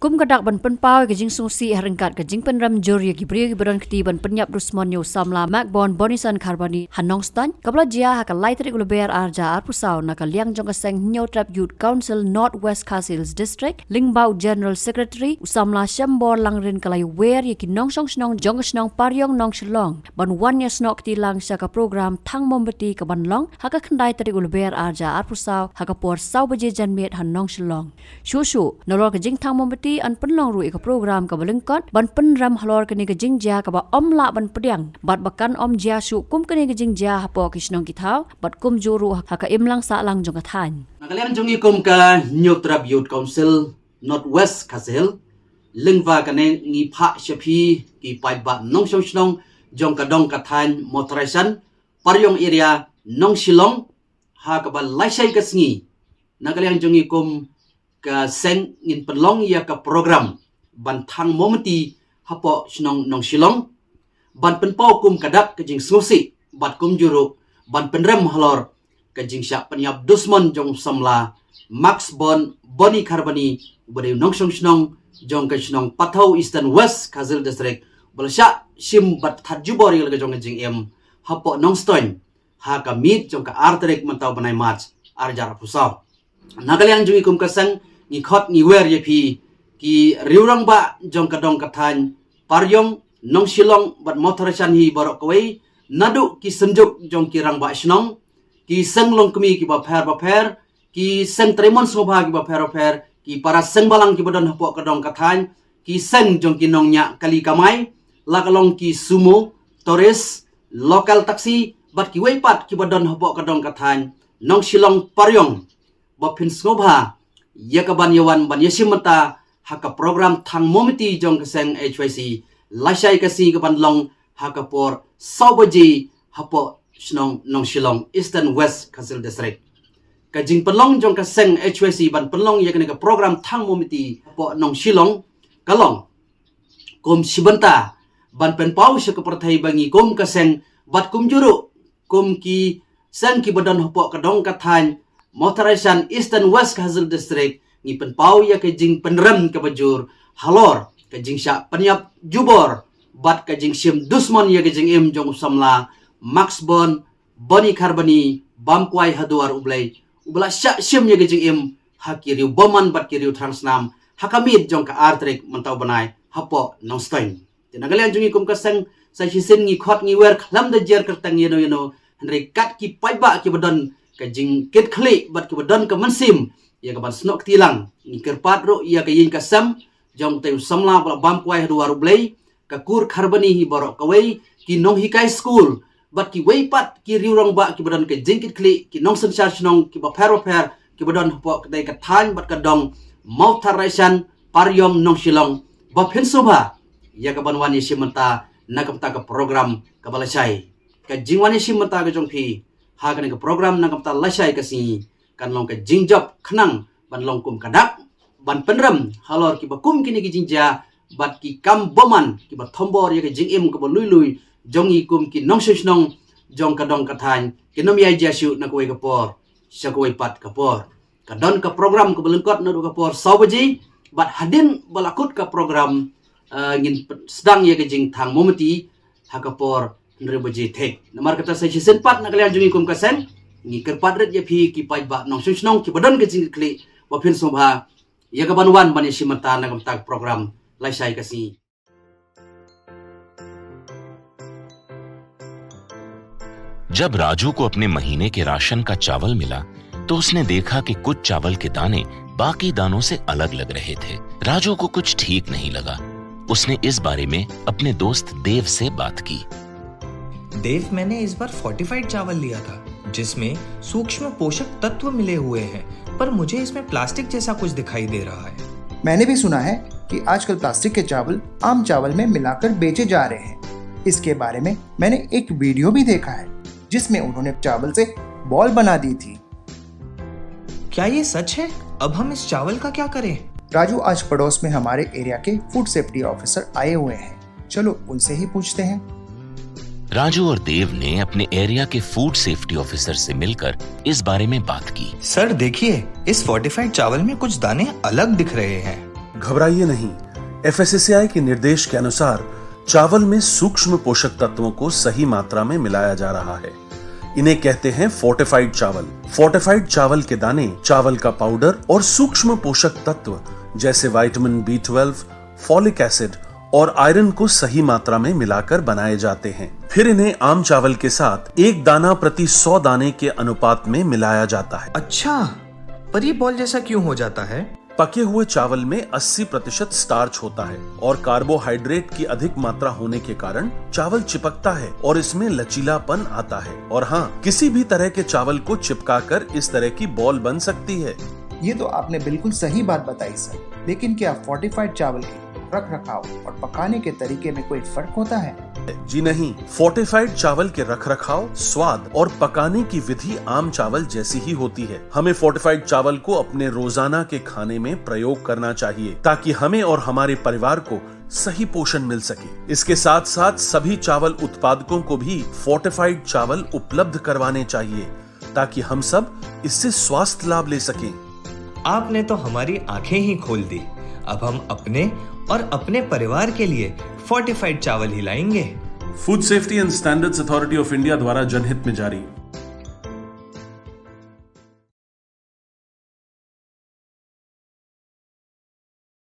kum kadak ban penpau ke jing sungsi harengkat ke jing penram jori ki brio ki badan kti ban penyap rusmonyo samla macbon bonisan carboni hanongstan kabla jia ha ka laitri gulber arja arpusau na ka liang jong ka seng nyotrap youth council northwest Khasi district lingbau general secretary usamla shambor langrin kalai wer ye ki nongsong snong jong snong paryong nong shlong ban wan ya snok ti lang sha ka program thang mombati ka ban long ha ka khandai tri gulber arja arpusau ha ka por sau baje janmet hanong shlong shushu nolor ka jing thang mombati an penlong ru ka program ka balengkot ban penram halor kini ka jingja ka ba omla ban pediang bat bakan om jia su kum kini ka jingja hapo kisnong kithau bat kum juru ha ka imlang sa lang jong ka than nakalian jongi kum ka nyutrap youth council northwest Khasi lingwa kane ngi pha shapi ki pai ba nong shong snong jong ka dong ka than motorization paryong area nong silong ha ka ba laisai ka sngi nakalian jongi kum ka seng ngin penlong ya ka program ban thang momenti hapo snong nong silong ban penpau kum kadak ke jing snosi bat kum juru ban penrem halor ke jing syak penyap dusmon jong samla max bon boni carboni bade nong song snong jong ke snong pathau eastern west Khasi district bolsya sim bat thajubori ke jong jing em hapo nong stoin ha ka mit jong ka artrek mentau banai match arjar pusau nakalian jungi kum ka sang ni khot ni wer ye phi ki riurang ba jong ka dong ka than paryong nong silong bat motorishan hi borok kawai nadu ki senjuk jong ki rang ba snong ki seng long kemi ki ba pher ki seng tremon sobha ki ba pher ki para seng balang ki bodon hapo ka dong ka than ki seng jong ki nong nya kali kamai la kalong ki sumo tourist local taxi bat ki weipat ki bodon hapo ka dong ka than nong silong paryong ba phin sobha yakaban yawan ban yasimata haka program thang momiti jong keseng HYC lasai kasi kaban long haka por saubaji hapo snong nong silong eastern west Khasi district kajing pelong jong keseng HYC ban pelong yakni ka program thang momiti hapo nong silong kalong kum sibanta ban penpau sa kaperthai bangi kum keseng bat kum juru kum ki sang ki badan hapo kadong kathan motorization eastern west Khasi district ni penpau ya ke jing penrem ke bajur halor ke jing syak penyap jubor bat ke jing sim dusmon ya ke jing im jong samla max bon boni carboni bamkwai haduar ublai ubla syak sim ya ke jing im hakiriu boman bat kiriu transnam hakamit jong ka artrek mentau banai hapo nongstein tinagalian jungi kum kaseng sa hisin ngi khot ngi wer khlam da jer kertang yeno henry kat ki paiba ki badon ka jing kit khli bat ki badon ka mansim ya ka ban snok tilang ni kerpat ro ya ka yin ka sam jong te samla bala bamkwai haduar ublai ka kur carboni hi borok kawai ki nong hikai school bat ki weipat ki riurang ba ki badon ka jing kit khli ki nong sen charge nong ki ba pher ki badon hapo ka dai ka than bat ka dong motorization paryong nong silong ba phin sobha ya ka ban wani simanta nakamta ka program ka balasai ka jingwani simanta ka jong phi ha ka ka program nakamta lasai ka si kan long ka jingjop khnang ban long kum kadak ban penram halor ki ba kum kini ki jingja bat ki kam boman ki ba thombor ya ka jingim ka ba lui jongi kum ki nong snong jong ka dong ka than ki nom ya jasu na ko ka por sa ko pat ka por ka don ka program ka belengkot na ka por saubaji bat hadin balakut ka program ngin sedang ya ke jing thang momenti hakapor nrebaji thek namar kata sai sen pat na kalian jungi kum kasen ngi kerpat ret ya phi ki pai ba nong snong ki badon ke jing kli wa phin sobha ya ka banwan ban simata na kam tak program laisai kasi जब राजू को अपने महीने के राशन का चावल मिला तो उसने देखा कि कुछ चावल के दाने बाकी दानों से अलग लग रहे थे। राजू को कुछ ठीक नहीं लगा। उसने इस बारे में अपने दोस्त देव से बात की। देव, मैंने इस बार फोर्टिफाइड चावल लिया था जिसमें सूक्ष्म पोषक तत्व मिले हुए हैं, पर मुझे इसमें प्लास्टिक जैसा कुछ दिखाई दे रहा है। मैंने भी सुना है कि आजकल प्लास्टिक के चावल आम चावल में मिलाकर बेचे जा रहे हैं। इसके बारे में मैंने एक वीडियो भी देखा है जिसमें उन्होंने चावल से बॉल बना दी थी। क्या ये सच है? अब हम इस चावल का क्या करें? राजू, आज पड़ोस में हमारे एरिया के फूड सेफ्टी ऑफिसर आए हुए हैं, चलो उनसे ही पूछते हैं। राजू और देव ने अपने एरिया के फूड सेफ्टी ऑफिसर से मिलकर इस बारे में बात की। सर देखिए, इस फोर्टिफाइड चावल में कुछ दाने अलग दिख रहे हैं। घबराइए नहीं, FSSAI के निर्देश के अनुसार चावल में सूक्ष्म पोषक तत्वों को सही मात्रा में मिलाया जा रहा है। इन्हें कहते हैं फोर्टिफाइड चावल। फोर्टिफाइड चावल के दाने चावल का पाउडर और सूक्ष्म पोषक तत्व जैसे विटामिन B12, फॉलिक एसिड और आयरन को सही मात्रा में मिलाकर बनाए जाते हैं। फिर इन्हें आम चावल के साथ 1 दाना प्रति 100 दाने के अनुपात में मिलाया जाता है। अच्छा, पर ये बॉल जैसा क्यों हो जाता है? पके हुए चावल में 80% स्टार्च होता है और कार्बोहाइड्रेट की अधिक मात्रा होने के कारण चावल चिपकता है और इसमें लचीलापन आता है। और हाँ, किसी भी तरह के चावल को चिपकाकर इस तरह की बॉल बन सकती है। ये तो आपने बिल्कुल सही बात बताई सर, लेकिन क्या फोर्टिफाइड चावल के रख रखाव और पकाने के तरीके में कोई फर्क होता है? जी नहीं, फोर्टिफाइड चावल के रख रखाव, स्वाद और पकाने की विधि आम चावल जैसी ही होती है। हमें फोर्टिफाइड चावल को अपने रोजाना के खाने में प्रयोग करना चाहिए ताकि हमें और हमारे परिवार को सही पोषण मिल सके। इसके साथ साथ सभी चावल उत्पादकों को भी फोर्टिफाइड चावल उपलब्ध करवाने चाहिए ताकि हम सब इससे स्वास्थ्य लाभ ले सकें। आपने तो हमारी आंखें ही खोल दी। अब हम अपने और अपने परिवार के लिए फोर्टिफाइड चावल ही लाएंगे। Food safety and standards authority of India द्वारा जनहित में जारी।